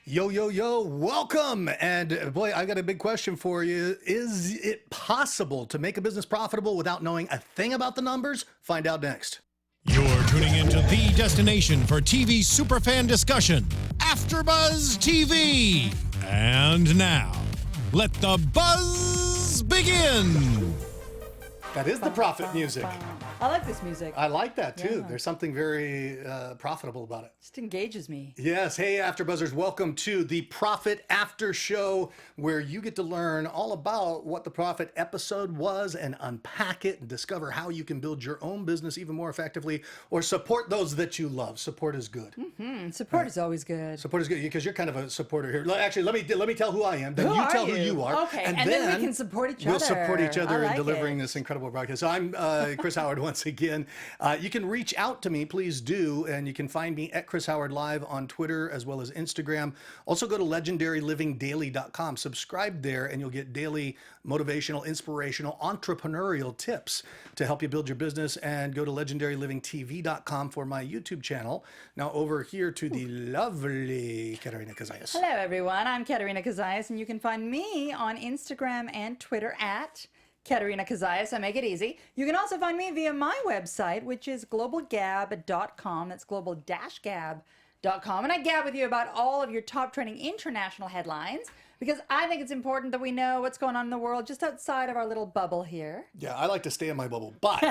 Yo, yo, yo, welcome. And boy, I got a big question for you. Is it possible to make a business profitable without knowing a thing about the numbers? Find out next. You're tuning into the destination for TV superfan discussion, AFTERBUZZ TV. And now, let the buzz begin. That is the profit music. I like this music. I like that too. Yeah. There's something very profitable about it. Just engages me. Yes. Hey, AfterBuzzers, welcome to the Profit After Show, where you get to learn all about what the Profit episode was and unpack it and discover how you can build your own business even more effectively or support those that you love. Support is good. Support is always good. Support is good because you're kind of a supporter here. Actually, let me tell who I am. Then you tell who you are. Okay, and then we can support each other. We'll support each other in like delivering this incredible broadcast. So I'm Chris Howard once again. You can reach out to me, please do, and you can find me at Chris Howard Live on Twitter as well as Instagram. Also go to legendarylivingdaily.com. Subscribe there, and you'll get daily motivational, inspirational, entrepreneurial tips to help you build your business. And go to legendarylivingtv.com for my YouTube channel. Now over here to the lovely Katerina Cozias. Hello, everyone. I'm Katerina Cozias, and you can find me on Instagram and Twitter at Katerina Cozias. I make it easy. You can also find me via my website, which is globalgab.com. That's global-gab.com. And I gab with you about all of your top trending international headlines because I think it's important that we know what's going on in the world just outside of our little bubble here. Yeah, I like to stay in my bubble, but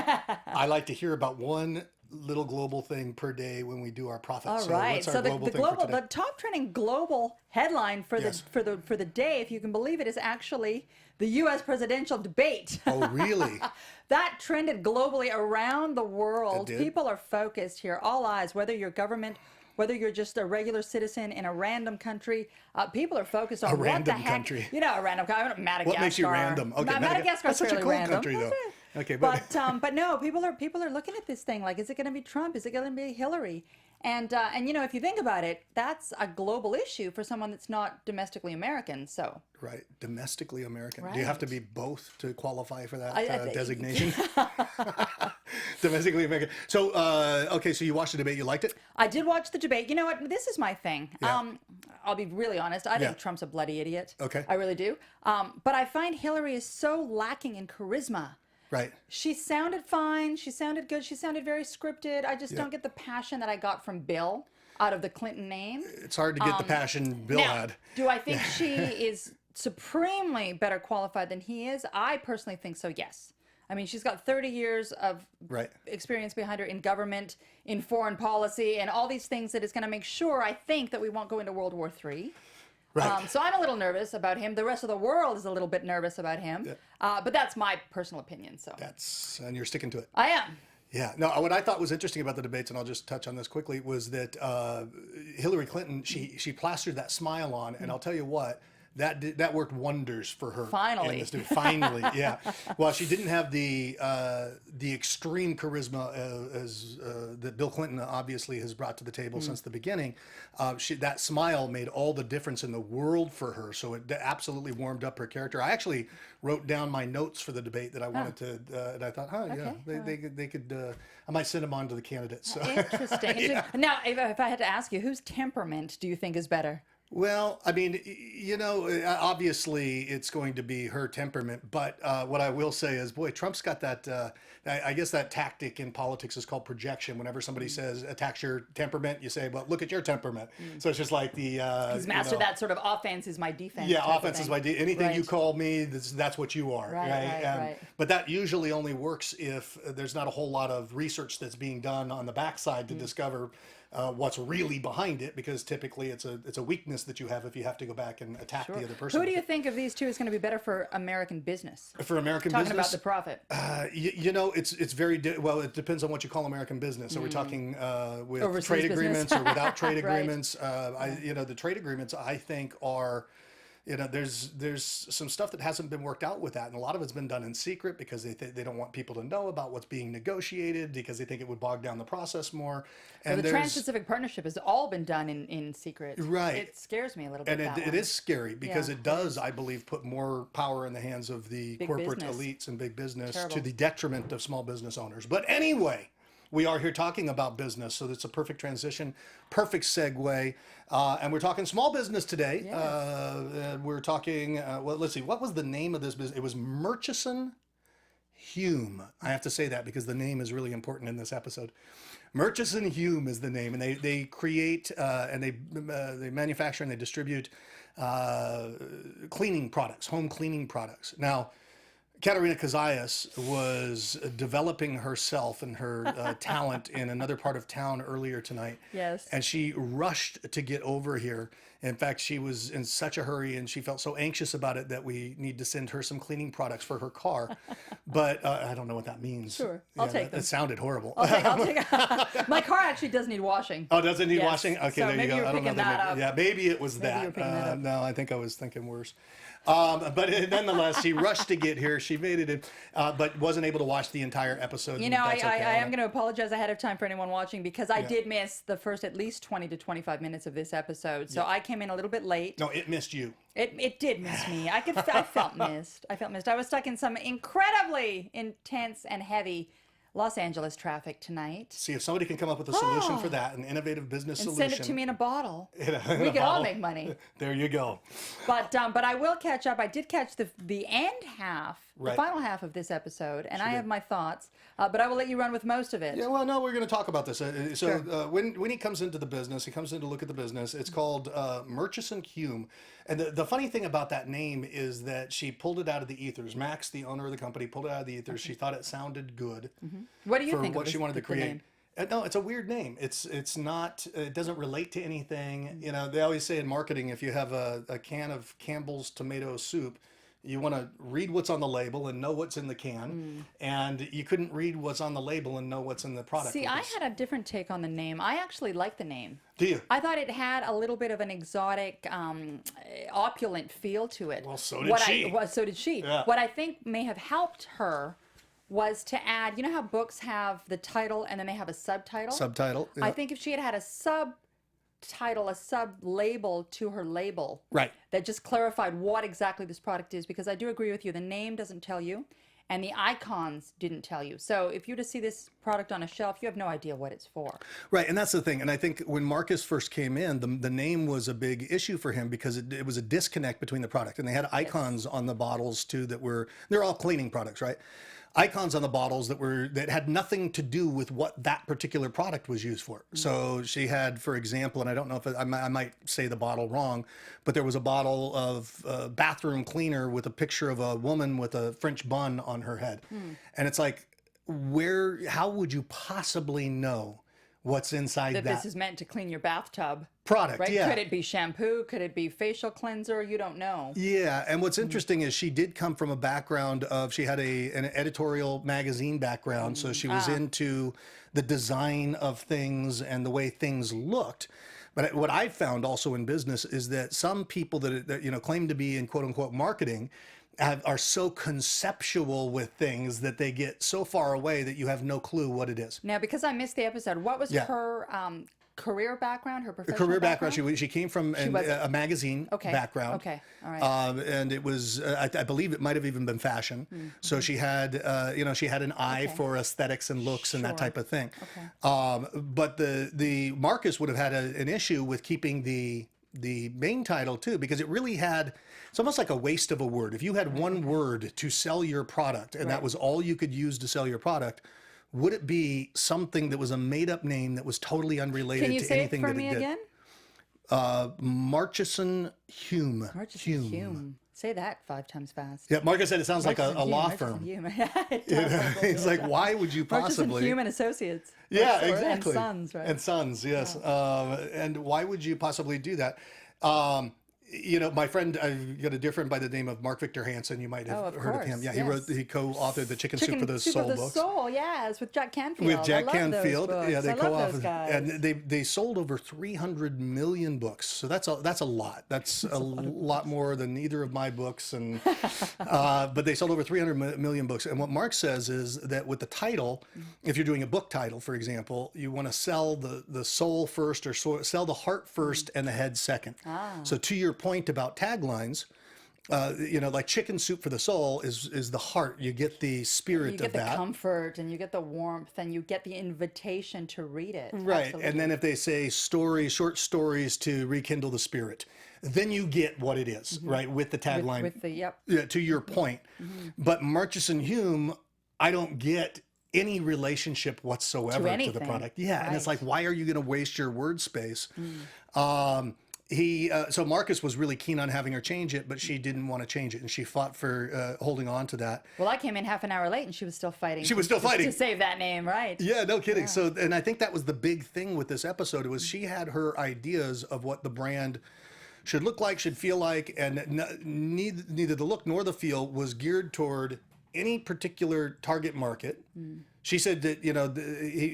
I like to hear about one little global thing per day when we do our profits. All right. So the top trending global headline for the day, if you can believe it, is actually the U.S. presidential debate. Oh, really? That trended globally around the world. It did? People are focused here, all eyes, whether you're government, whether you're just a regular citizen in a random country, people are focused on what the heck. Country. You know, a random country. Madagascar. What makes you random? Okay, Madagascar's that's such a cool random. country, though. Okay, but no, people are looking at this thing like, is it going to be Trump? Is it going to be Hillary? And you know, if you think about it, that's a global issue for someone that's not domestically American. So right, domestically American. Right. Do you have to be both to qualify for that I think. designation? Domestically American. So okay, so you watched the debate. You liked it? I did watch the debate. You know what? This is my thing. Yeah. I'll be really honest. I think Trump's a bloody idiot. Okay. I really do. But I find Hillary is so lacking in charisma. Right. She sounded fine. She sounded good. She sounded very scripted. I just don't get the passion that I got from Bill out of the Clinton name. It's hard to get the passion Bill had. Do I think she is supremely better qualified than he is? I personally think so, yes. I mean, she's got 30 years of experience behind her in government, in foreign policy, and all these things that is going to make sure, I think, that we won't go into World War III. Right. So I'm a little nervous about him. The rest of the world is a little bit nervous about him. Yeah. But that's my personal opinion. So And you're sticking to it. I am. Yeah. No, what I thought was interesting about the debates, and I'll just touch on this quickly, was that Hillary Clinton, she plastered that smile on, and I'll tell you what, that worked wonders for her. Finally. In this debate. Finally, yeah. Well, she didn't have the extreme charisma that Bill Clinton obviously has brought to the table since the beginning. That smile made all the difference in the world for her. So it absolutely warmed up her character. I actually wrote down my notes for the debate that I wanted to, and I thought, they could. I might send them on to the candidates. So. Interesting. Yeah. Now, if I had to ask you, whose temperament do you think is better? Well, I mean, you know, obviously it's going to be her temperament, but what I will say is, boy, Trump's got that, I guess that tactic in politics is called projection. Whenever somebody says, attacks your temperament, you say, well, look at your temperament. So it's just like the... He's mastered that sort of offense is my defense. Yeah, offense is my defense. Anything you call me, that's what you are. Right. But that usually only works if there's not a whole lot of research that's being done on the backside to discover what's really behind it, because typically it's a weakness that you have if you have to go back and attack the other person. Who do you think of these two is going to be better for American business? For American business? Talking about the profit. You know, it's very, well, it depends on what you call American business. Are we talking with overseas trade business? agreements or without trade agreements? The trade agreements, I think, are... You know, there's some stuff that hasn't been worked out with that, and a lot of it's been done in secret because they don't want people to know about what's being negotiated because they think it would bog down the process more. And the Trans-Pacific Partnership has all been done in secret. Right. It scares me a little bit. And it is scary because it does, I believe, put more power in the hands of the corporate elites and big business to the detriment of small business owners. But anyway, We are here talking about business, so it's a perfect transition, perfect segue. And we're talking small business today. Yes. We're talking, well, let's see, what was the name of this business? It was Murchison-Home. I have to say that because the name is really important in this episode. Murchison-Home is the name, and they create and they manufacture and they distribute cleaning products, home cleaning products. Now, Katerina Cozias was developing herself and her talent in another part of town earlier tonight. Yes. And she rushed to get over here. In fact, she was in such a hurry and she felt so anxious about it that we need to send her some cleaning products for her car. But I don't know what that means. Sure, I'll take them. It sounded horrible. I'll take My car actually does need washing. Oh, does it need Yes. washing? Okay, So there you maybe go. you're I don't know. picking that up. Yeah, maybe it was Maybe you were that. picking that up. No, I think I was thinking worse. But nonetheless, she rushed to get here. She made it in, but wasn't able to watch the entire episode. You know, I That's okay. am going to apologize ahead of time for anyone watching because I did miss the first at least 20 to 25 minutes of this episode. So I came in a little bit late. No, it missed you. It did miss me. I felt missed. I felt missed. I was stuck in some incredibly intense and heavy Los Angeles traffic tonight. See if somebody can come up with a solution for that, an innovative business And solution. send it to me in a bottle. In a We could all bottle. make money. There you go. But I will catch up. I did catch the end half, the Right. final half of this episode, and I have my thoughts. But I will let you run with most of it. Yeah, well, no, we're going to talk about this. When he comes into the business, he comes in to look at the business. It's called Murchison-Home. And the funny thing about that name is that she pulled it out of the ethers. Max, the owner of the company, pulled it out of the ethers. She thought it sounded good. What do you for think what of she wanted to the create. name? No, it's a weird name. It's not. It doesn't relate to anything. You know, they always say in marketing, if you have a can of Campbell's tomato soup, you want to read what's on the label and know what's in the can, and you couldn't read what's on the label and know what's in the product. See, I had a different take on the name. I actually like the name. Do you? I thought it had a little bit of an exotic, opulent feel to it. Well, so did she. So did she. Yeah. What I think may have helped her was to add, you know how books have the title and then they have a subtitle? Subtitle. Yeah. I think if she had had a subtitle, a sub-label to her label. Right. That just clarified what exactly this product is, because I do agree with you. The name doesn't tell you, and the icons didn't tell you. So if you were to see this product on a shelf, you have no idea what it's for. Right, and that's the thing. And I think when Marcus first came in, the name was a big issue for him because it was a disconnect between the product. And they had icons on the bottles too they're all cleaning products, right? Icons on the bottles that had nothing to do with what that particular product was used for. So she had, for example, and I don't know if I might say the bottle wrong, but there was a bottle of bathroom cleaner with a picture of a woman with a French bun on her head. And it's like, how would you possibly know what's inside that This is meant to clean your bathtub. product? Right? Yeah. Could it be shampoo? Could it be facial cleanser? You don't know. Yeah, and what's interesting is she did come from a background she had an editorial magazine background, so she was into the design of things and the way things looked. But what I've found also in business is that some people that claim to be in quote unquote marketing are so conceptual with things that they get so far away that you have no clue what it is. Now, because I missed the episode, what was her career background, her professional Career background. She came from was- a magazine background. Okay. All right. And it was, I believe it might have even been fashion. So she had, she had an eye for aesthetics and looks and that type of thing. Okay. But the Marcus would have had an issue with keeping the main title too, because it really it's almost like a waste of a word. If you had one word to sell your product and that was all you could use to sell your product, would it be something that was a made-up name that was totally unrelated Can you to say it anything for that me it did? again? Murchison-Home. Murchison-Home. Say that 5 times fast. Yeah, Marcus said it sounds like a law Murchison-Home. firm. It does. He's like, why would you possibly? Murchison-Home and Associates. Yeah, And exactly. Sons, right? And Sons, yes. And why would you possibly do that? My friend, I've got a different by the name of Mark Victor Hansen. You might have of heard of him. course, Yeah, yes. he co-authored the Chicken Soup for the Soup Soul of the books. Soul, yes, with Jack Canfield. With Jack I love Canfield, those books. yeah, they I love those co-authored, guys. and they sold over 300 million books. So that's a lot. That's a lot more than either of my books, and but they sold over 300 million books. And what Mark says is that with the title, if you're doing a book title, for example, you want to sell the soul first, or sell the heart first and the head second. So to your point about taglines, like chicken soup for the soul is the heart. You get the spirit You get of the that. comfort and you get the warmth and you get the invitation to read it. Right. Absolutely. And then if they say short stories to rekindle the spirit, then you get what it is, right? With the tagline. with the yep. Yeah, to your point. But Murchison-Home, I don't get any relationship whatsoever to the anything. product. Yeah. And it's Right. like, why are you going to waste your word space? So Marcus was really keen on having her change it, but she didn't want to change it, and she fought for holding on to that. Well, I came in half an hour late and she was still fighting. She was still fighting to save that name, right? Yeah, no kidding. So, and I think that was the big thing with this episode was she had her ideas of what the brand should look like, should feel like, and neither the look nor the feel was geared toward any particular target market. She said that,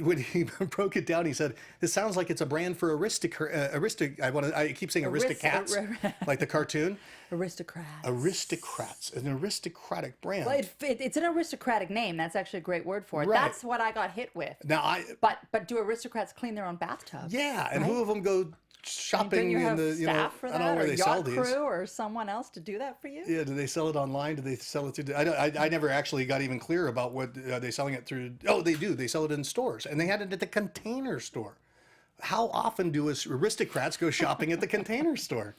when he broke it down, he said, "This sounds like it's a brand for I keep saying Aristocats, like the cartoon. Aristocrats, an aristocratic brand. Well, it's an aristocratic name. That's actually a great word for it. Right. That's what I got hit with. Now, But do aristocrats clean their own bathtubs? yeah, and who of them go shopping Don't you in have the, staff for I that, don't know where or they sell yacht these. crew, or someone else to do that for you? Yeah, do they sell it online? Do they sell it through? I never actually got even clear about what are they selling it through. Oh, they do. They sell it in stores, and they had it at the Container Store. How often do us aristocrats go shopping at the Container Store?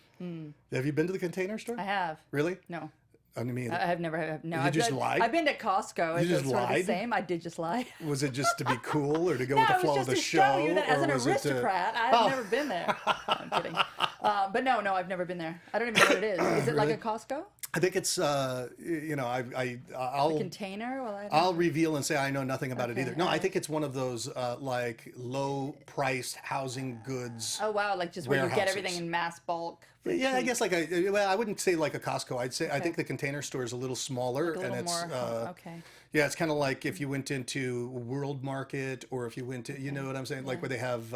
Have you been to the Container Store? I have. Really? No. I mean, I have never. No, You just lied? I've been to Costco. You Is just it sort of the lied? same? I did just lie. was it just to be cool or to go No, with the it flow was of just the to show? show you that as or an was it to- aristocrat, I've never been there. No, I'm kidding. But no, I've never been there. I don't even know what it is. Is it like a Costco? I think it's I'll Container? Well, I don't I'll reveal and say I know nothing about it Okay, either. No, I alright. think it's one of those like low-priced housing goods. Oh wow, like just where you get warehouses. everything in mass bulk. for Yeah, I cheap. guess I wouldn't say like a Costco. I'd say I think the Container Store is a little smaller, A and little it's more. Okay. yeah, it's kind of like if you went into World Market or if you went to, you know what I'm saying, like where they have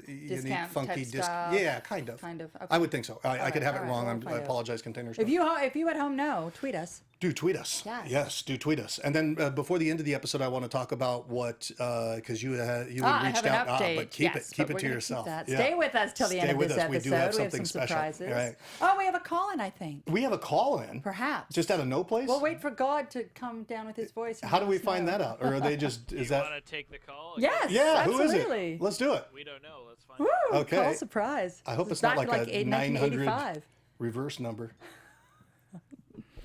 unique, Discount funky type stuff. Yeah, kind of. Kind of. Okay. I would think so. I could have it alright, wrong. we'll I find out. apologize, Container Store. If you at home know, tweet us. Do tweet us. Yes. Do tweet us. And then before the end of the episode, I want to talk about what because you had I reached have an out, update. but keep Yes, it keep but it we're to gonna yourself. Keep that. Yeah. Stay with us till the end Stay of with this us. episode. We do have some something special. surprises. Right. Oh, we have a call in, I think. We have a call in. Perhaps. Just out of no place. We'll wait for God to come down with his voice. and How do let we us find know. that out, or are they just is that? Want to take the call? Yes. Yeah. Who is absolutely. it? Let's do it. We don't know. Let's find Woo, out. Okay. Call surprise. I hope This it's is not back like to a 900 1985. reverse number.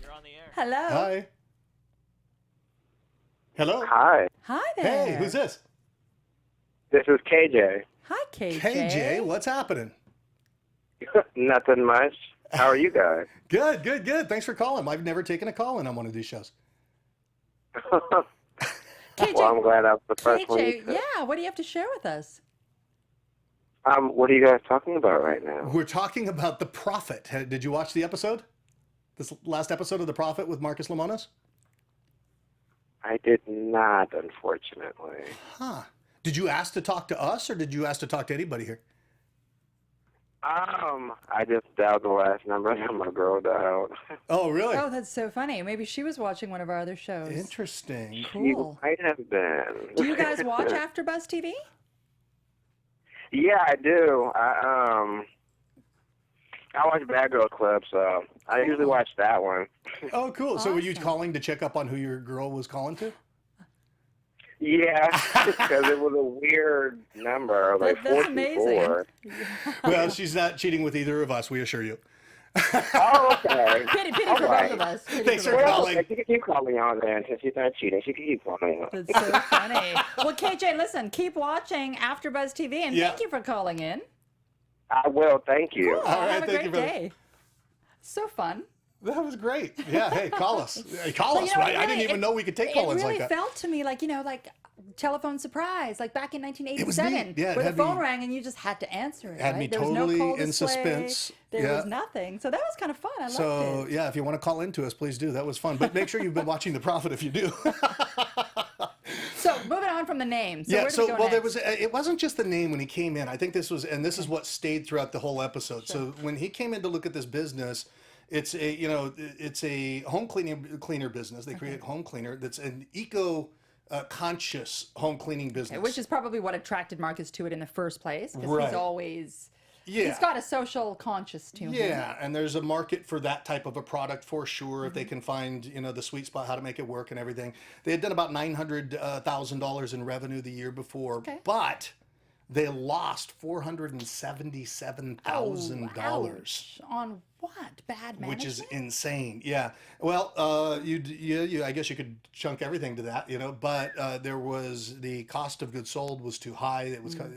You're on the air. Hello. Hi. Hello. Hi, Hi there. Hey, who's this? this is KJ. Hi, KJ. Hey Jay, what's happening? Nothing much. How are you guys? Good. Thanks for calling. I've never taken a call in on one of these shows. KJ, Well, I'm glad I was the first one. KJ, yeah, what do you have to share with us? What are you guys talking about right now? We're talking about The Profit. Did you watch the episode? This last episode of The Profit with Marcus Lemonis? I did not, unfortunately. Huh. Did you ask to talk to us or did you ask to talk to anybody here? I just dialed the last number that my girl dialed. Oh, really? Oh, that's so funny. Maybe she was watching one of our other shows. Interesting. You Cool. might have been. Do you guys watch AfterBuzz TV? Yeah, I do. I watch Bad Girl Club, so I usually watch that one. Oh, cool. So were you Awesome. calling to check up on who your girl was calling to? Yeah, because it was a weird number, like That's 44. amazing. Well, she's not cheating with either of us, we assure you. Oh, okay. Pity for All both right. of us. Pity Thanks for for both. Well, calling. she can keep calling on then, since she's not cheating. She can keep calling on. That's so funny. Well, KJ, listen, keep watching AfterBuzz TV, and Yeah. thank you for calling in. I will, thank you. Cool. All right, Have a thank great you, brother. day. So fun. That was great. Yeah, hey, call us. Hey, call But, us. you know, Right? it I didn't really- even know we could take call-ins It really like that. felt to me like, like telephone surprise, like back in 1987, neat. Yeah, it where the had me- phone rang and you just had to answer it. Had right? me There was totally no call in display, suspense. There Yeah. was nothing. So that was kind of fun. I So, loved it. yeah, if you want to call into us, please do. That was fun. But make sure you've been watching The Profit if you do. So moving on from the name. So Yeah, where do so we go well, there next? was it wasn't just the name when he came in. I think this was, and this is what stayed throughout the whole episode. So when he came in to look at this business, it's a home cleaner business. They create home cleaner that's an eco conscious home cleaning business. Which is probably what attracted Marcus to it in the first place, because Right. he's always Yeah. He's got a social conscience to him. Yeah, and there's a market for that type of a product for sure if they can find, the sweet spot, how to make it work and everything. They had done about $900,000 in revenue the year before, Okay. but they lost $477,000. Ouch. On what? Bad management? Which is insane. Yeah. Well, I guess you could chunk everything to that, but there was the cost of goods sold was too high. It was, I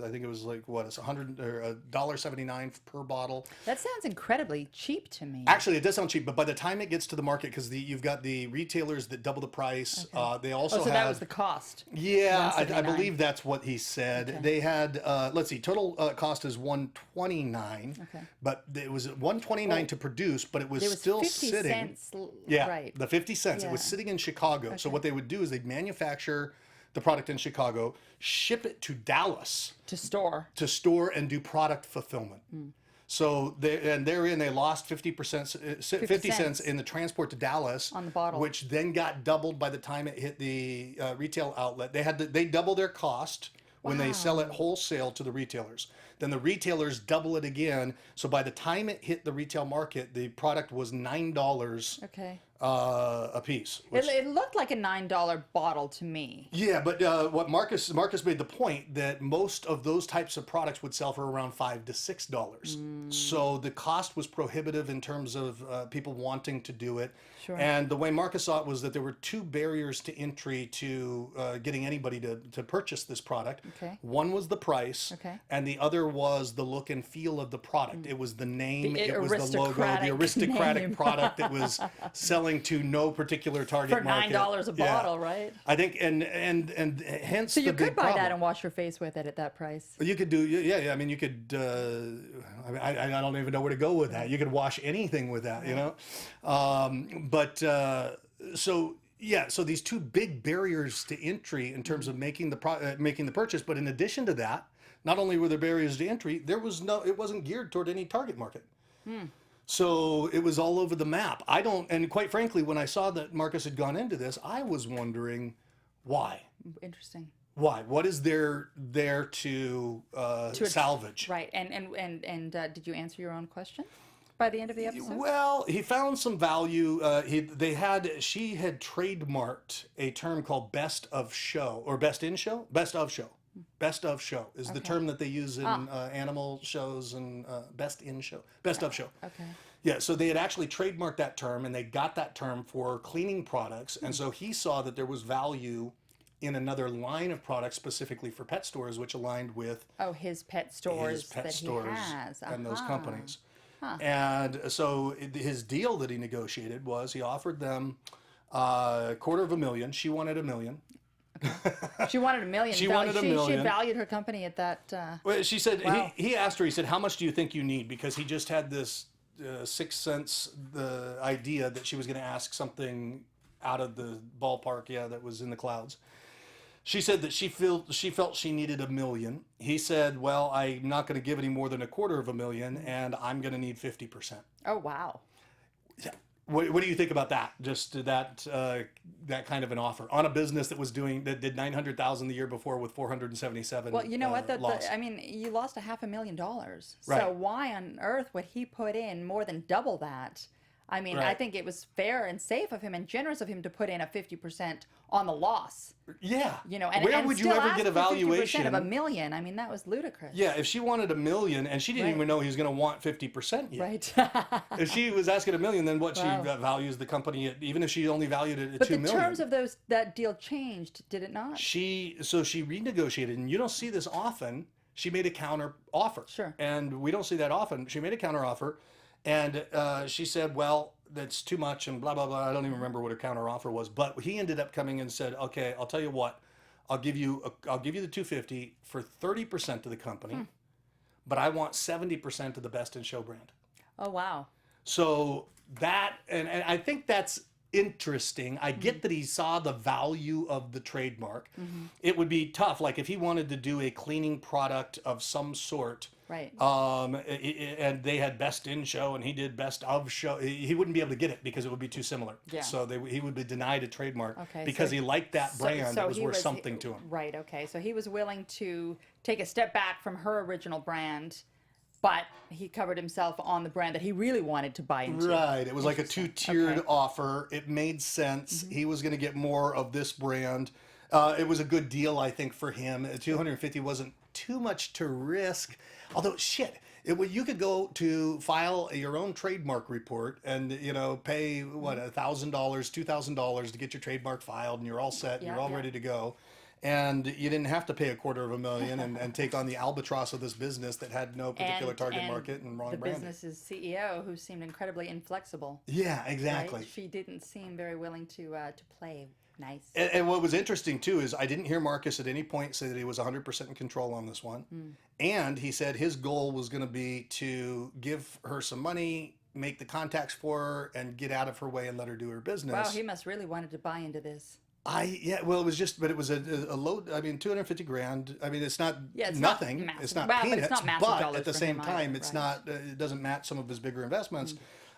think it was like, what, it's $100 or $1.79 per bottle. That sounds incredibly cheap to me. Actually, it does sound cheap, but by the time it gets to the market, because you've got the retailers that double the price, they also so had, that was the cost. Yeah, I $179. believe that's what he said. Okay. They had, let's see, total cost is $129, Okay. but it was $129 to produce, but it was There was still 50 sitting. cents. Yeah, Right. the 50 cents. It was Yeah. sitting in Chicago. So Okay. what they would do is they'd manufacture the product in Chicago, ship it to Dallas To store. to store and do product fulfillment. So therein they lost 50%, 50 cents in the transport to Dallas On the bottle. which then got doubled by the time it hit the retail outlet. They double their cost when they sell it wholesale to the retailers. Then the retailers double it again. So by the time it hit the retail market, the product was $9 Okay. a piece. Which, It looked like a $9 bottle to me. yeah, but what Marcus made the point that most of those types of products would sell for around $5 to $6. So the cost was prohibitive in terms of people wanting to do it. Sure. And the way Marcus saw it was that there were two barriers to entry to getting anybody to purchase this product. Okay. One was the price, Okay. and the other was the look and feel of the product. It was the name, The it was the logo, aristocratic the aristocratic name. product that was selling to no particular target For market. $9 a Yeah. bottle, right? I think, and hence So the you big could buy problem. that and wash your face with it at that price. You could do, yeah. I mean, you could. I don't even know where to go with that. You could wash anything with that, So yeah, so these two big barriers to entry in terms of making the purchase. But in addition to that, not only were there barriers to entry, it wasn't geared toward any target market. So it was all over the map. And quite frankly, when I saw that Marcus had gone into this, I was wondering why. Interesting. Why? What is there to salvage? Right. And did you answer your own question by the end of the episode? Well, he found some value. She had trademarked a term called best of show or best in show. Best of show is the term that they use in animal shows and best in show. Best of show. Okay. Yeah, so they had actually trademarked that term, and they got that term for cleaning products, and so he saw that there was value in another line of products specifically for pet stores, which aligned with His pet stores his pet that stores he has. and those companies. And so his deal that he negotiated was he offered them $250,000. She wanted $1 million. She wanted $1 million. She wanted $1 million. She valued her company at that. Well, she said Wow. he asked her. He said, "How much do you think you need?" Because he just had this sixth sense, the idea that she was going to ask something out of the ballpark, that was in the clouds. She said that she felt she needed $1 million. He said, "Well, I'm not going to give any more than $250,000, and I'm going to need 50%." Oh, wow. What do you think about that? Just that kind of an offer on a business that did $900,000 the year before with $477,000. Well, you know what? Loss. I mean, you lost $500,000. So Right. why on earth would he put in more than double that? I mean, I Right. think it was fair and safe of him and generous of him to put in a 50% on the loss. Yeah. And where and would you still ever ask get a for 50% valuation of $1 million? I mean, that was ludicrous. Yeah, if she wanted $1 million and she didn't Right. even know he was going to want 50% yet. Right. If she was asking $1 million, then what Wow. she values the company at, even if she only valued it at But $2 the million. terms of that deal changed, did it not? She renegotiated, and you don't see this often. She made a counter offer. Sure. And we don't see that often. She made a counter offer, and she said, "Well, that's too much," and blah blah blah. I don't even remember what her counter offer was, but he ended up coming and said, "Okay, I'll tell you what. I'll give you the $250 for 30% of the company, but I want 70% of the Best in Show brand." Oh, wow. So that, and I think that's interesting. I get that he saw the value of the trademark. It would be tough, like if he wanted to do a cleaning product of some sort, Right. and they had Best in Show and he did Best of Show, he wouldn't be able to get it because it would be too similar. Yeah. So he would be denied a trademark Okay, because so- he liked that brand. It was he worth something to him. Right, okay. So he was willing to take a step back from her original brand, but he covered himself on the brand that he really wanted to buy into. Right. It was like a two-tiered Okay. offer. It made sense. He was going to get more of this brand. It was a good deal, I think, for him. 250 wasn't too much to risk. Although, shit, you could go to file your own trademark report and, pay, what, $1,000, $2,000 to get your trademark filed, and you're all set, and Yeah, you're all yeah. ready to go. And you didn't have to pay $250,000 and take on the albatross of this business that had no particular target market and wrong the branding. business's CEO, who seemed incredibly inflexible. Yeah, exactly. Right? She didn't seem very willing to play nice. And what was interesting too is I didn't hear Marcus at any point say that he was 100% in control on this one. And he said his goal was going to be to give her some money, make the contacts for her, and get out of her way and let her do her business. Wow, he must really wanted to buy into this. It was a low. I mean, $250,000. I mean, it's not it's nothing. not it's massive. not Well, but peanuts. it's not massive But dollars at the for same him time, either, it's right. not. It doesn't match some of his bigger investments.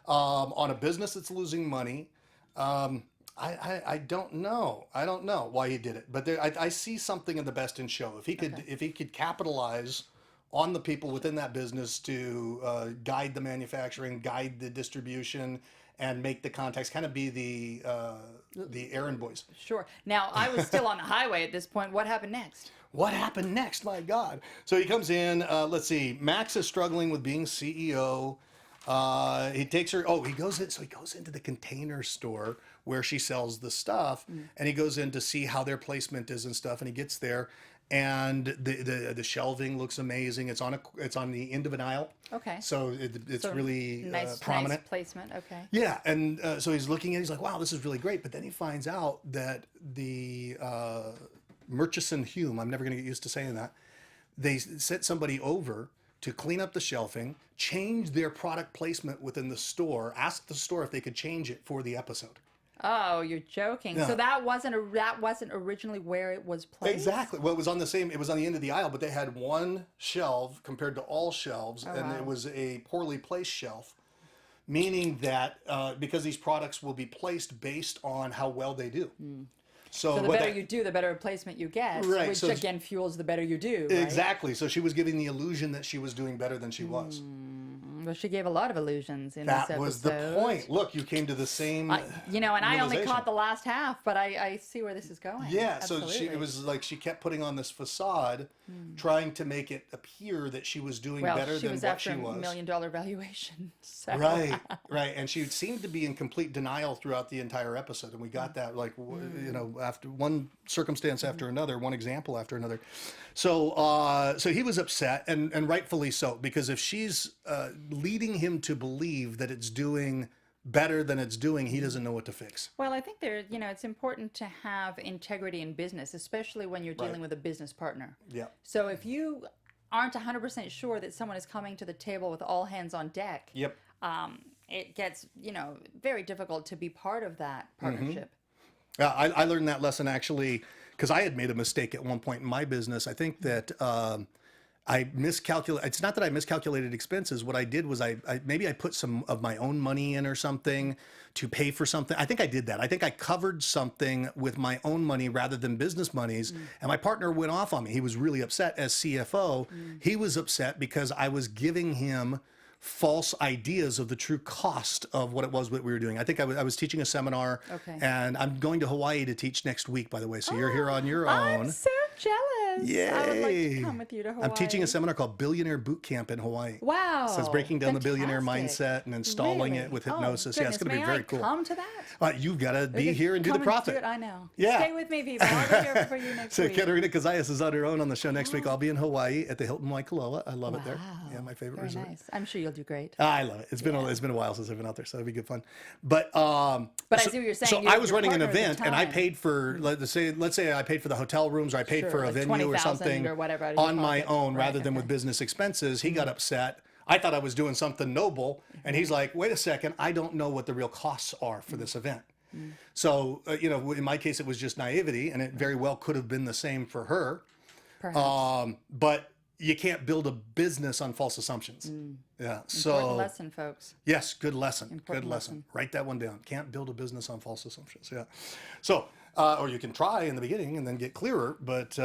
On a business that's losing money, I don't know. I don't know why he did it, but I see something in the best in show. If he could capitalize on the people within that business to guide the manufacturing, guide the distribution, and make the contacts, kind of be the errand boys. Sure. Now, I was still on the highway at this point. What happened next? What happened next? My God. So he comes in. Let's see. Max is struggling with being CEO. He takes her. He goes in. So he goes into the Container Store where she sells the stuff, and he goes in to see how their placement is and stuff. And he gets there, and the shelving looks amazing. It's on the end of an aisle. Okay. So it's really nice prominent. Nice placement. Okay. Yeah, and so he's looking at it, he's like, wow, this is really great. But then he finds out that the Murchison-Home, I'm never going to get used to saying that, they sent somebody over to clean up the shelving, change their product placement within the store, ask the store if they could change it for the episode. Oh, you're joking. Yeah. So that wasn't originally where it was placed? Exactly. Well, it was on the end of the aisle, but they had one shelf compared to all shelves, and wow. it was a poorly placed shelf, meaning that because these products will be placed based on how well they do. So the better you do, the better placement you get, Right, which so again fuels the better you do, right? Exactly. So she was giving the illusion that she was doing better than she was. Well, she gave a lot of illusions in this episode. That was the point. Look, you came to the same and I only realization. caught the last half, but I see where this is going. Yeah, so Absolutely. it was like she kept putting on this facade, trying to make it appear that she was doing better than what she after was. $1 million valuation. So. Right, right. And she seemed to be in complete denial throughout the entire episode. And we got that, after one circumstance after another, one example after another. So so he was upset, and rightfully so, because if she's leading him to believe that it's doing better than it's doing, he doesn't know what to fix. Well, I think it's important to have integrity in business, especially when you're dealing with a business partner. Yeah. So if you aren't 100% sure that someone is coming to the table with all hands on deck, Yep. it gets, very difficult to be part of that partnership. Yeah, I learned that lesson actually because I had made a mistake at one point in my business. I think that I miscalculated. It's not that I miscalculated expenses. What I did was I put some of my own money in or something to pay for something. I think I did that. I think I covered something with my own money rather than business monies. And my partner went off on me. He was really upset as CFO. He was upset because I was giving him false ideas of the true cost of what it was that we were doing. I think I was teaching a seminar, and I'm going to Hawaii to teach next week, by the way. So you're here on your own. I'm so jealous. Yay. I would like to come with you to Hawaii. I'm teaching a seminar called Billionaire Boot Camp in Hawaii. Wow. So it's breaking down the billionaire Fantastic. mindset and installing Really? it with Oh, hypnosis. Yeah, it's going to be goodness, very may cool. I come to that? You've got to be Okay, here and do the come profit. do it, I know. Yeah. Stay with me, people. I'll be here for you next So week. Katerina Cozias is on her own on the show next week. I'll be in Hawaii at the Hilton Waikoloa. I love it there. Yeah, my favorite Very resort. nice. I'm sure you'll do great. I love it. It's been a while since I've been out there, so it'll be good fun. But I see what you're saying. So Your- I was your running an partner at the event, and I time. paid for let's say I paid for the hotel rooms, or I paid Sure, for a like venue or 20,000 something or whatever out of your on my pocket. own Right, rather than with okay. business expenses. He got upset. I thought I was doing something noble, and he's like, "Wait a second, I don't know what the real costs are for this event." So in my case, it was just naivety, and it very well could have been the same for her. Perhaps. But you can't build a business on false assumptions. Yeah. So Important lesson, folks. yes, good lesson. Important Good lesson. lesson. Write that one down. Can't build a business on false assumptions. Yeah. So Or you can try in the beginning and then get clearer, but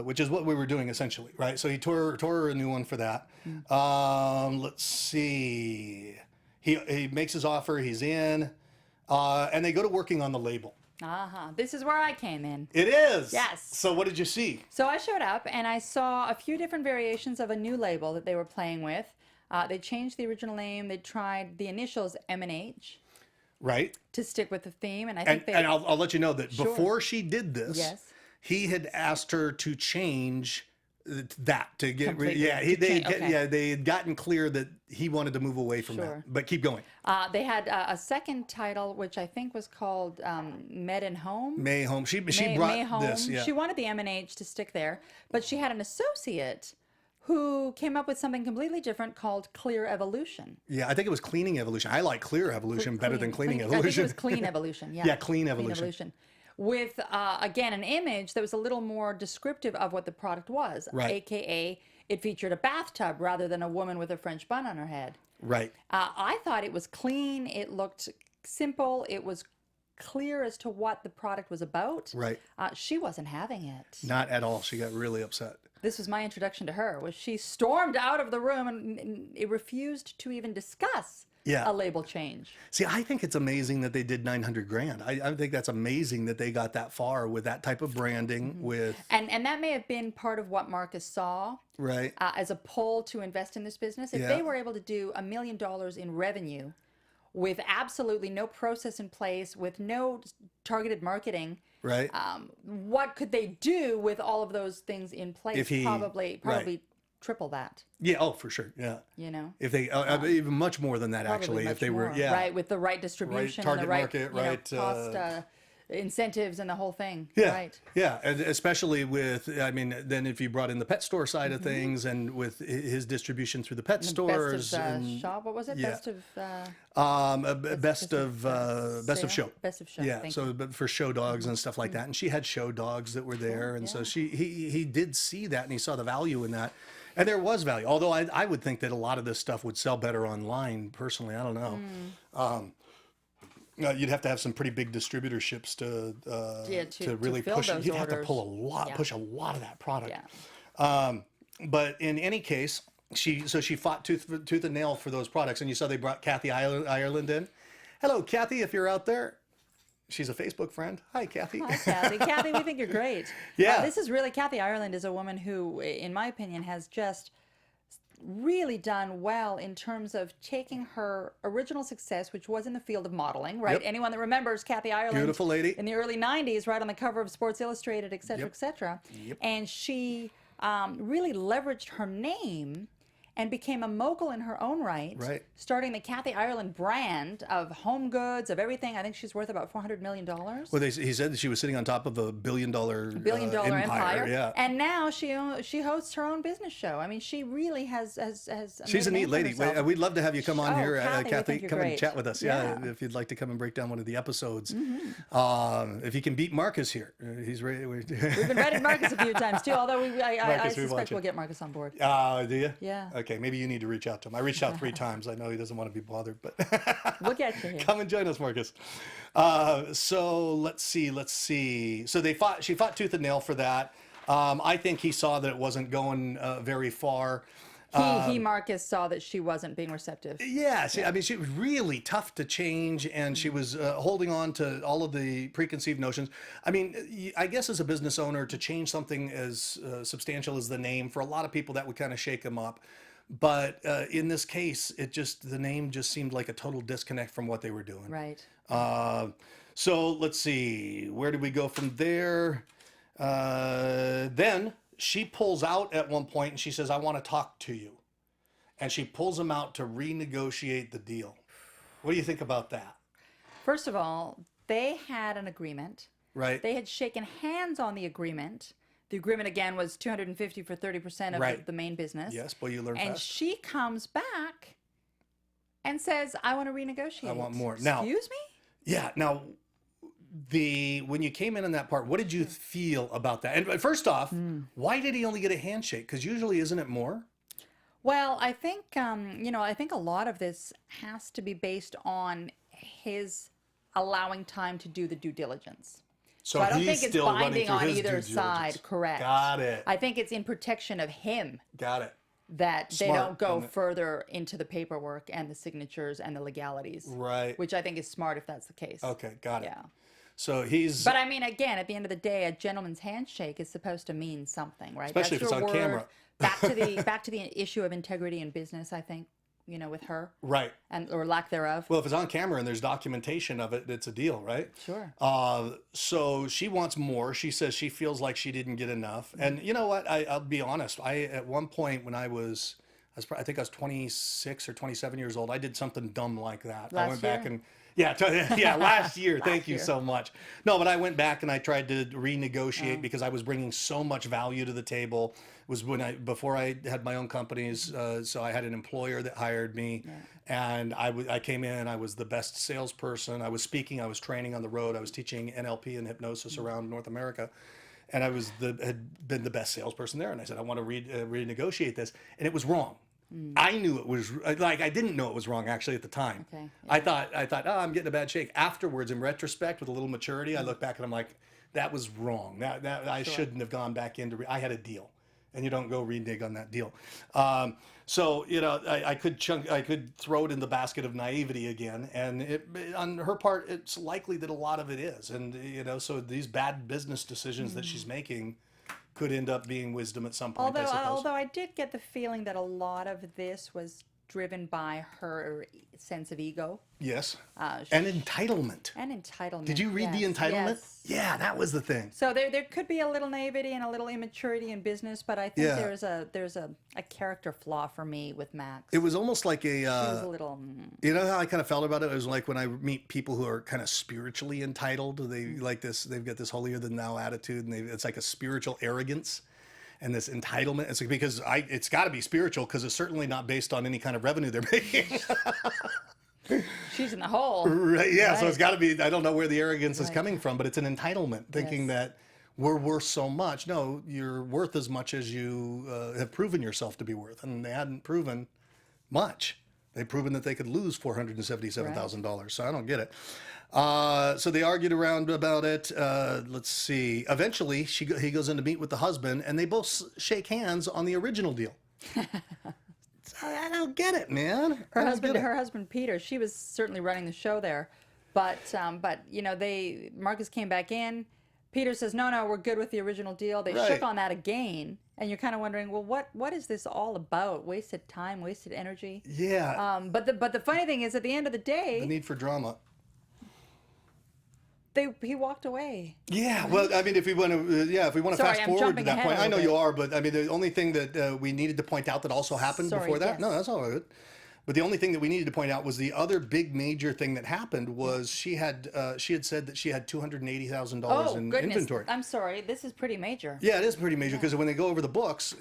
which is what we were doing essentially, right? So he tore her a new one for that. Let's see. He makes his offer. He's in, and they go to working on the label. This is where I came in. It is. Yes. So what did you see? So I showed up and I saw a few different variations of a new label that they were playing with. They changed the original name. They tried the initials M&H. Right. To stick with the theme, and I think And I'll let you know that Sure. before she did this, Yes. he had asked her to change that to get Completely, yeah to change, okay. yeah they had gotten clear that he wanted to move away from Sure. that. But keep going. They had a second title, which I think was called Med and Home. May Home. She May brought Home. this. Yeah. She wanted the M&H to stick there, but she had an associate who came up with something completely different called Clear Evolution. Yeah, I think it was Cleaning Evolution. I like Clear Evolution better than Cleaning I think it Evolution. was Clean Evolution. Yeah. Yeah, Clean Evolution. With again an image that was a little more descriptive of what the product was. Right. AKA, it featured a bathtub rather than a woman with a French bun on her head. Right. I thought it was clean. It looked simple. It was clear as to what the product was about. Right. She wasn't having it. Not at all. She got really upset. This was my introduction to her. Was she stormed out of the room and it refused to even discuss a label change. See, I think it's amazing that they did 900 grand. I think that's amazing that they got that far with that type of branding. With and that may have been part of what Marcus saw right. as a pull to invest in this business. If they were able to do $1 million in revenue with absolutely no process in place, with no targeted marketing, Right. What could they do with all of those things in place? If he- probably right. triple that. Yeah. Oh, for sure. Yeah. You know, If they even much more than that, Probably actually, much if they were, more, yeah, right, with the right distribution, target and the right market, you know, right, cost incentives, and the whole thing. yeah, Right. yeah, and especially with, I mean, then if you brought in the pet store side Mm-hmm. of things, and with his distribution through the pet stores, Best of and shop. What was it? yeah. Best of. best of show. Best of show. Yeah, Thank so you. but for show dogs and stuff like that, and she had show dogs that were there, and so yeah. he did see that, and he saw the value in that, and there was value. Although I would think that a lot of this stuff would sell better online. Personally, I don't know. You'd have to have some pretty big distributorships to really fill push it. those You'd have to orders. pull a lot, Yeah. push a lot of that product. Yeah. But in any case, she fought tooth and nail for those products, and you saw they brought Kathy Ireland in. Hello, Kathy, if you're out there. She's a Facebook friend. Hi, Kathy. Hi, Kathy. Kathy, we think you're great. Yeah. This is really, Kathy Ireland is a woman who, in my opinion, has just really done well in terms of taking her original success, which was in the field of modeling, right? Yep. Anyone that remembers Kathy Ireland. Beautiful lady. In the early 90s, right on the cover of Sports Illustrated, et cetera, Yep. et cetera. Yep. And she really leveraged her name and became a mogul in her own right, Right. starting the Kathy Ireland brand of home goods, of everything. I think she's worth about $400 million. Well, he said that she was sitting on top of a billion-dollar Empire. Yeah. And now she hosts her own business show. I mean, she really has She's a made neat for lady. herself. We'd love to have you come on Oh, here, Kathy, we Kathy. think you're Come and great. chat with us. Yeah. If you'd like to come and break down one of the episodes. Mm-hmm. If you can beat Marcus here, he's ready. We've invited Marcus a few times too, although I Marcus, we suspect want you. we'll get Marcus on board. Do you? Yeah. Okay, maybe you need to reach out to him. I reached out 3 times. I know he doesn't want to be bothered, but We'll get you here. come and join us, Marcus. So let's see. So she fought tooth and nail for that. I think he saw that it wasn't going very far. Marcus saw that she wasn't being receptive. Yeah, I mean, she was really tough to change, and she was holding on to all of the preconceived notions. I mean, I guess as a business owner, to change something as substantial as the name, for a lot of people, that would kind of shake them up. But in this case, the name just seemed like a total disconnect from what they were doing. Right. So let's see, where did we go from there? Then she pulls out at one point and she says, I want to talk to you. And she pulls him out to renegotiate the deal. What do you think about that? First of all, they had an agreement. Right. They had shaken hands on the agreement. The agreement again was $250 for 30% of Right. the main business. Yes, boy, you learn And fast. she comes back and says, I want to renegotiate. I want more. Now- Excuse me? Yeah. Now, when you came in that part, what did you feel about that? And first off, why did he only get a handshake? Because usually, isn't it more? Well, I think, I think a lot of this has to be based on his allowing time to do the due diligence. So I don't he's think it's still running binding through on his either due side. diligence. Correct. Got it. I think it's in protection of him Got it. that they Smart, don't go isn't it? further into the paperwork and the signatures and the legalities. Right. Which I think is smart if that's the case. Okay, got it. Yeah. So he's But I mean, again, at the end of the day, a gentleman's handshake is supposed to mean something, right? Especially if it's your on camera. Back to the issue of integrity in business, I think, with her right. and or lack thereof. Well, if it's on camera and there's documentation of it, it's a deal, right? Sure. So she wants more. She says she feels like she didn't get enough. And you know what? I'll be honest. At one point when I think I was 26 or 27 years old, I did something dumb like that. I went back and last year. Thank you so much. No, but I went back and I tried to renegotiate because I was bringing so much value to the table. It was before I had my own companies, so I had an employer that hired me, and I came in. I was the best salesperson. I was speaking. I was training on the road. I was teaching NLP and hypnosis around North America, and I had been the best salesperson there. And I said, I want to renegotiate this, and it was wrong. I knew it was I didn't know it was wrong actually at the time. Okay, I thought, oh, I'm getting a bad shake. Afterwards, in retrospect, with a little maturity, I look back and I'm like, that was wrong. That I shouldn't have gone back into. I had a deal, and you don't go renege on that deal. So I could throw it in the basket of naivety again, and on her part, it's likely that a lot of it is, and so these bad business decisions that she's making could end up being wisdom at some point. Although I did get the feeling that a lot of this was driven by her sense of ego. Yes. And entitlement. Did you read the entitlement? Yes. Yeah, that was the thing. So there could be a little naivety and a little immaturity in business, but I think there's a character flaw for me with Max. It was almost like she was a little. You know how I kind of felt about it? It was like when I meet people who are kind of spiritually entitled. They like this. They've got this holier than thou attitude, and it's like a spiritual arrogance. And this entitlement, it's because it's got to be spiritual because it's certainly not based on any kind of revenue they're making. She's in the hole. Right, yeah, right. so it's got to be, I don't know where the arrogance is coming from, but it's an entitlement, thinking that we're worth so much. No, you're worth as much as you have proven yourself to be worth. And they hadn't proven much. They've proven that they could lose $477,000. So I don't get it. So they argued around about it. Let's see. Eventually, he goes in to meet with the husband, and they both shake hands on the original deal. I don't get it, man. Her husband Peter. She was certainly running the show there, but Marcus came back in. Peter says, no, we're good with the original deal. They shook on that again. And you're kind of wondering, well, what is this all about? Wasted time, wasted energy. Yeah. But the funny thing is, at the end of the day, the need for drama. He walked away. Yeah. Well, I mean, if we want to fast forward to that point, I know you are, but I mean, the only thing that we needed to point out that also happened before that. Yes. No, that's all right. But the only thing that we needed to point out was the other big major thing that happened was she had said that she had $280,000 in inventory. I'm sorry, this is pretty major. Yeah, it is pretty major because when they go over the books,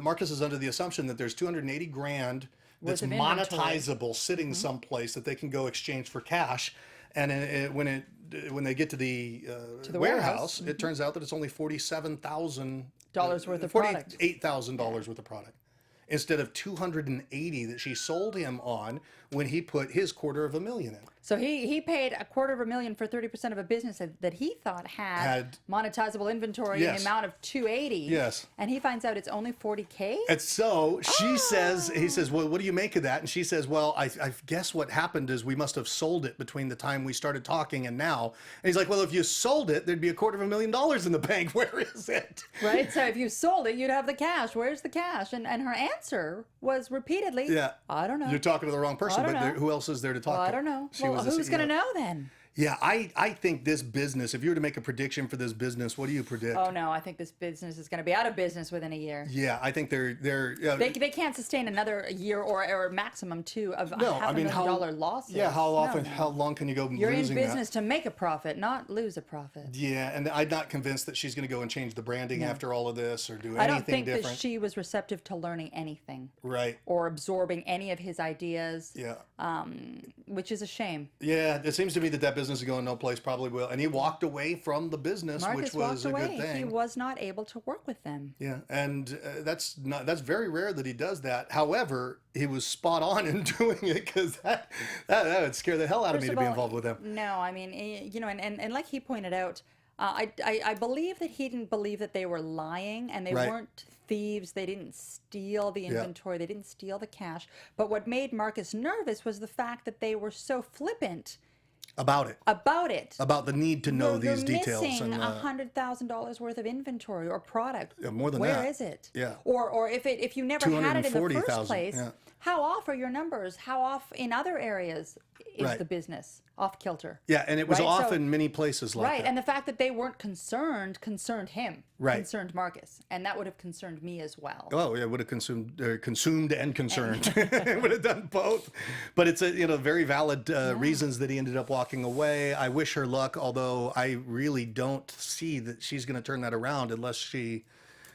Marcus is under the assumption that there's $280,000 that's monetizable sitting someplace that they can go exchange for cash, and when they get to the warehouse, it turns out that it's only $47,000 worth of product. $48,000 worth of product. Instead of $280,000 that she sold him on when he put his $250,000 in. So he paid $250,000 for 30% of a business that he thought had monetizable inventory in the amount of $280,000. Yes. And he finds out it's only $40,000. And so he says, well, what do you make of that? And she says, well, I guess what happened is we must have sold it between the time we started talking and now. And he's like, well, if you sold it, there'd be $250,000 in the bank. Where is it? Right. So if you sold it, you'd have the cash. Where's the cash? And her answer was repeatedly, I don't know. You're talking to the wrong person, but who else is there to talk to? I don't know. Well, who's going to know then? Yeah, I think this business, if you were to make a prediction for this business, what do you predict? Oh, no, I think this business is going to be out of business within a year. Yeah, I think they can't sustain another year or maximum two of $500,000 losses. Yeah, how long can you go losing that? You're in business to make a profit, not lose a profit. Yeah, and I'm not convinced that she's going to go and change the branding after all of this or do anything different. I don't think that she was receptive to learning anything. Right. Or absorbing any of his ideas. Yeah. Which is a shame. Yeah, it seems to me that business is going no place, probably will. And he walked away from the business, which was a good thing. He was not able to work with them. Yeah, and that's very rare that he does that. However, he was spot on in doing it because that would scare the hell out of me to be involved with him. No, I mean, and like he pointed out, I believe that he didn't believe that they were lying, and they Right. weren't thieves. They didn't steal the inventory. They didn't steal the cash. But what made Marcus nervous was the fact that they were so flippant About it. About the need to know They're these details. missing And, $100,000 worth of inventory or product. more than Where that. is it? Yeah. Or if you never had it in the first 240,000, place, yeah. how off are your numbers? How off in other areas is Right. the business off kilter? yeah, and it was Right, off so- in many places like Right, that. and the fact that they weren't concerned him, Right. concerned Marcus, and that would have concerned me as well. Oh, yeah, it would have consumed and concerned. It would have done both. But it's very valid reasons that he ended up walking away. I wish her luck, although I really don't see that she's going to turn that around unless she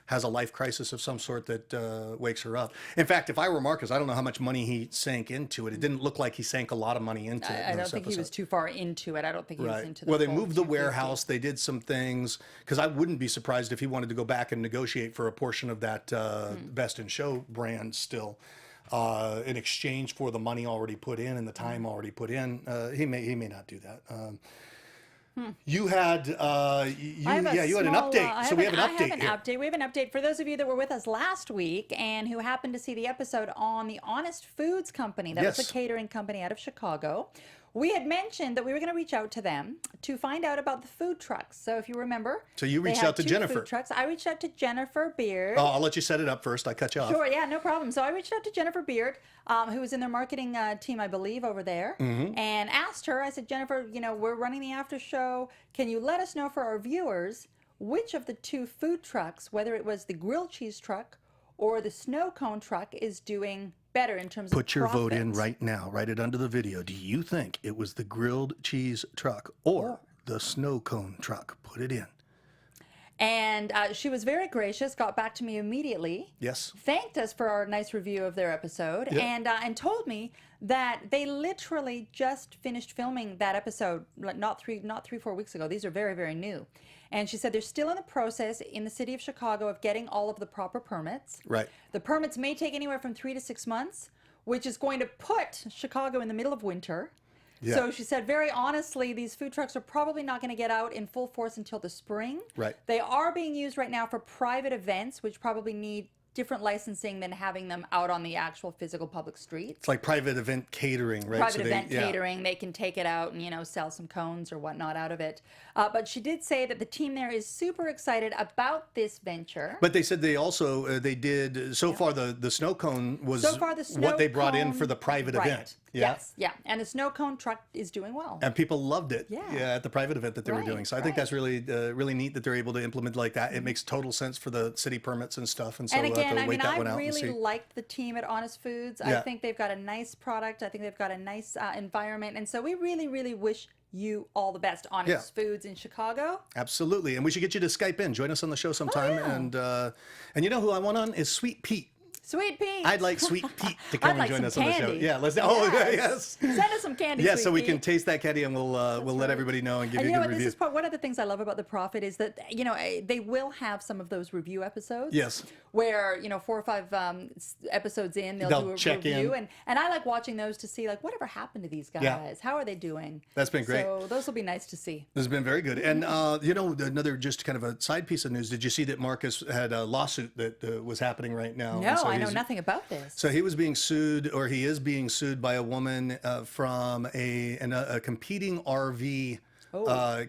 has a life crisis of some sort that wakes her up. In fact, if I were Marcus, I don't know how much money he sank into it. It didn't look like he sank a lot of money into it. I don't think he was too far into it. I don't think he was Right. into the Well, they full moved the 250. warehouse. They did some things because I wouldn't be surprised if he wanted to go back and negotiate for a portion of that Best in Show brand still, in exchange for the money already put in and the time already put in. He may not do that. You had you I have a had an small, update. So we have an I update have an here. update. We have an update for those of you that were with us last week and who happened to see the episode on the Honest Foods Company. That was Yes. a catering company out of Chicago. We had mentioned that we were going to reach out to them to find out about the food trucks. So if you remember, So you they reached had out to 2 Jennifer. Food trucks. I reached out to Jennifer Beard. Oh, I'll let you set it up first. I cut you off. Sure, yeah, no problem. So I reached out to Jennifer Beard, who was in their marketing team, I believe, over there, Mm-hmm. and asked her, I said, Jennifer, we're running the after show. Can you let us know for our viewers which of the 2 food trucks, whether it was the grilled cheese truck or the snow cone truck, is doing better in terms of Put your vote in profit? right now. Write it under the video. Do you think it was the grilled cheese truck or the snow cone truck? Put it in. And she was very gracious, got back to me immediately. Yes. Thanked us for our nice review of their episode, Yeah. and told me that they literally just finished filming that episode not 4 weeks ago. These are very, very new. And she said they're still in the process in the city of Chicago of getting all of the proper permits. Right. The permits may take anywhere from 3 to 6 months, which is going to put Chicago in the middle of winter. Yeah. So she said, very honestly, these food trucks are probably not going to get out in full force until the spring. Right. They are being used right now for private events, which probably need different licensing than having them out on the actual physical public streets. It's like private event catering, right? Private So they- event yeah. catering, they can take it out and sell some cones or whatnot out of it. But she did say that the team there is super excited about this venture. But they said they also they did so far the snow cone was So far, the snow what they brought in cone- for the private right. event. Yeah. Yes, yeah, and the snow cone truck is doing well. And people loved it. Yeah. At the private event that they were Right, doing. So I think right. that's really neat that they're able to implement like that. It makes total sense for the city permits and stuff. And so And we'll again, have to wait that I one out and really see. liked the team at Honest Foods. Yeah. I think they've got a nice product. I think they've got a nice environment. And so we really, really wish you all the best. Honest Foods in Chicago. Absolutely. And we should get you to Skype in. Join us on the show sometime. yeah. And you know who I want on is Sweet Pete. Sweet Pete. I'd like Sweet Pete to come I'd like and join us some on the show. candy. Yeah, let's. Oh, Yes. yes. Send us some candy, Yeah, Sweet so we Pete. can taste that candy and we'll let everybody know and give And you you a know good what? review. This is one of the things I love about The Profit is that, they will have some of those review episodes. Yes. Where, 4 or 5 episodes in, they'll do a check review. in. And I like watching those to see, whatever happened to these guys? Yeah. How are they doing? That's been great. So those will be nice to see. This has been very good. And, another just kind of a side piece of news. Did you see that Marcus had a lawsuit that was happening right now? No, And so I know he's- nothing about this. So he was being sued, or he is being sued by a woman from a competing RV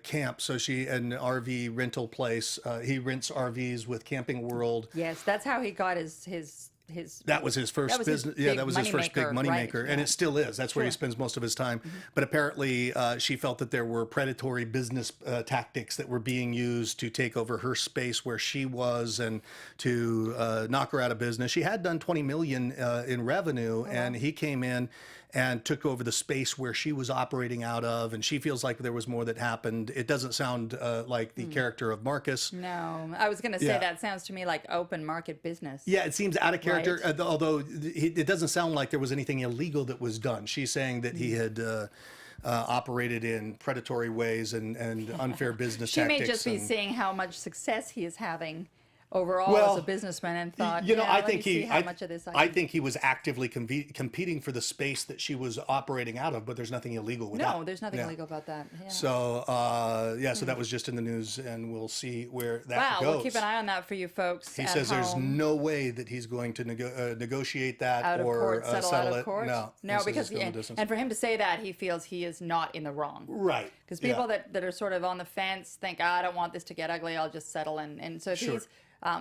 camp. So an RV rental place. He rents RVs with Camping World. Yes, that's how he got his That was his first That was his business. Yeah, big that was his first big moneymaker, moneymaker, right, and yeah. it still is. That's where he Sure. spends most of his time. But apparently, she felt that there were predatory business tactics that were being used to take over her space where she was and to knock her out of business. She had done $20 million in revenue, and he came in and took over the space where she was operating out of, and she feels like there was more that happened. It doesn't sound like the character of Marcus. No, I was going to say Yeah. that sounds to me like open market business. Yeah, it seems out of character, Right. although it doesn't sound like there was anything illegal that was done. She's saying that he had operated in predatory ways and unfair business She tactics. may just be and- seeing how much success he is having overall as a businessman and thought, you know, yeah, I let think me see he, how much of this I think he was actively competing for the space that she was operating out of, but there's nothing illegal with that. No, there's nothing Yeah. illegal about that. Yeah. So, so that was just in the news, and we'll see where that Wow, goes. we'll keep an eye on that for you folks. He at says there's home. no way that he's going to negotiate that Out of or court, settle out settle of it. court. No, no, he says because it's going the distance. and for him to say that, he feels he is not in the wrong. Right. Because people that are sort of on the fence think, I don't want this to get ugly, I'll just settle. And so if Sure. he's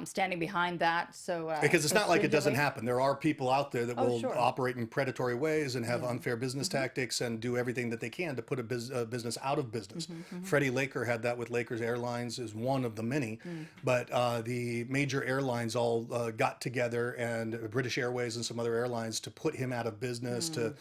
standing behind that, so Because it's not like it doesn't stringently- happen. There are people out there that Oh, will sure. operate in predatory ways and have unfair business tactics and do everything that they can to put a business out of business. Freddie Laker had that with Lakers Airlines as one of the many, but the major airlines all got together, and British Airways and some other airlines, to put him out of business, to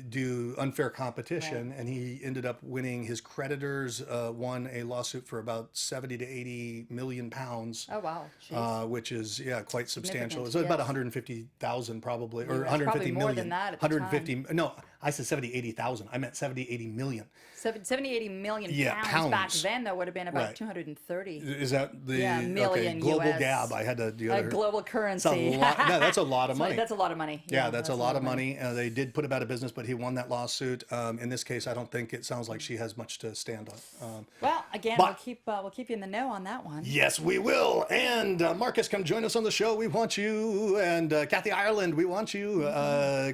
do unfair competition, and he ended up winning. His creditors won a lawsuit for about 70 to 80 million pounds. Oh, wow. Jeez. Which is quite substantial. It's Significant, about yes. 150,000 probably, or it's 150 probably more million. than that at the 150. No, I said 70, 80,000. I meant 70, 80 million. 70, 80 million Yeah, pounds back pounds. then, though, would have been about Right. 230. Is that the Yeah, million global US. gab? I had to do A other. global That's currency. a lot. No, that's a lot of money. That's a lot of money. Yeah, that's a lot of money. They did put him out of business, but he won that lawsuit. In this case, I don't think it sounds like she has much to stand on. Well, again, But- we'll keep you in the know on that one. Yes, we will. And Marcus, come join us on the show. We want you. And Kathy Ireland, we want you.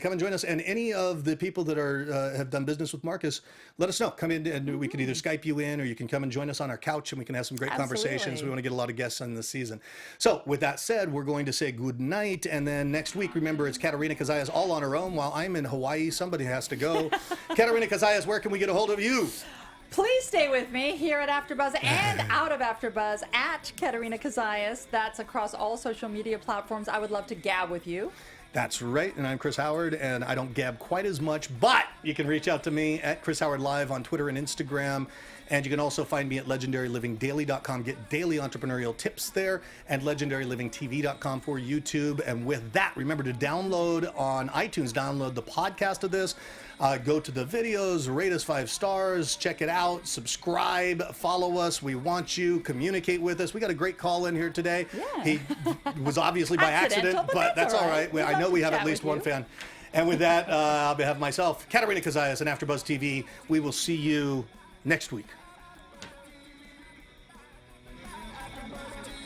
Come and join us. And any of the people that are have done business with Marcus, let us know. Come in, and we can either Skype you in, or you can come and join us on our couch, and we can have some great conversations. Absolutely. We want to get a lot of guests on this season. So with that said, we're going to say good night. And then next week, remember, it's Katerina Cozias all on her own while I'm in Hawaii. Somebody has to go. Katerina Cozias, where can we get a hold of you? Please stay with me here at AfterBuzz and out of AfterBuzz at Katerina Cozias. That's across all social media platforms. I would love to gab with you. That's right, and I'm Chris Howard, and I don't gab quite as much, but you can reach out to me at Chris Howard Live on Twitter and Instagram, and you can also find me at legendarylivingdaily.com. Get daily entrepreneurial tips there, and legendarylivingtv.com for YouTube. And with that, remember to download on iTunes, download the podcast of this, go to the videos, rate us 5 stars, check it out, subscribe, follow us. We want you, communicate with us. We got a great call in here today. Yeah. He was obviously by Accidental, accident, but that's all right. We I love know to we have chat at least with one you. fan. And with that, on behalf of myself, Katerina Cozias and AfterBuzz TV, we will see you next week.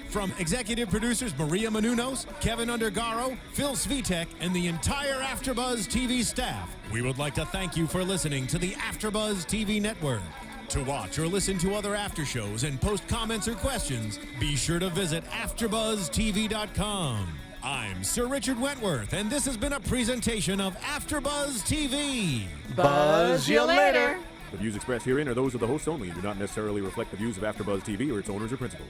From executive producers Maria Menounos, Kevin Undergaro, Phil Svitek, and the entire AfterBuzz TV staff, we would like to thank you for listening to the AfterBuzz TV network. To watch or listen to other after shows and post comments or questions, be sure to visit AfterBuzzTV.com. I'm Sir Richard Wentworth, and this has been a presentation of AfterBuzz TV. Buzz you later. The views expressed herein are those of the hosts only and do not necessarily reflect the views of AfterBuzz TV or its owners or principals.